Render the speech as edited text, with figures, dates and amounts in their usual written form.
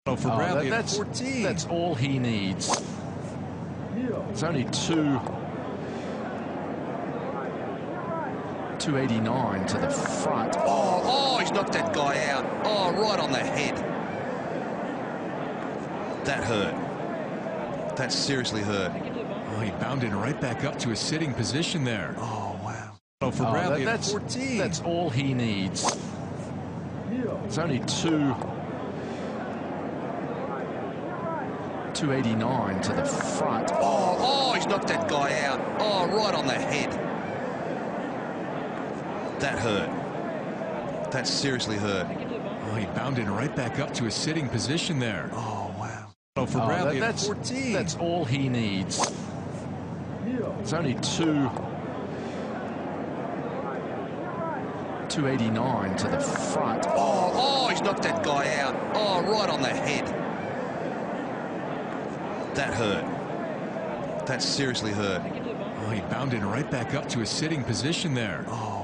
Oh, for Bradley, that's 14. That's all he needs. It's only 289 to the front. Oh, he's knocked that guy out. Oh, right on the head. That hurt. That seriously hurt. Oh, he bounded right back up to a sitting position there. Oh, wow. Oh, for Bradley, that's 14. That's all he needs. It's only 289 to the front. Oh, he's knocked that guy out. Oh, right on the head. That hurt. That seriously hurt. Oh, he bounded right back up to a sitting position there. Oh, wow. Oh, for Bradley, that's 14. That's all he needs. It's only 289 to the front. Oh, he's knocked that guy out. Oh, right on the head. That hurt. That seriously hurt. Oh, he bounded right back up to a sitting position there. Oh,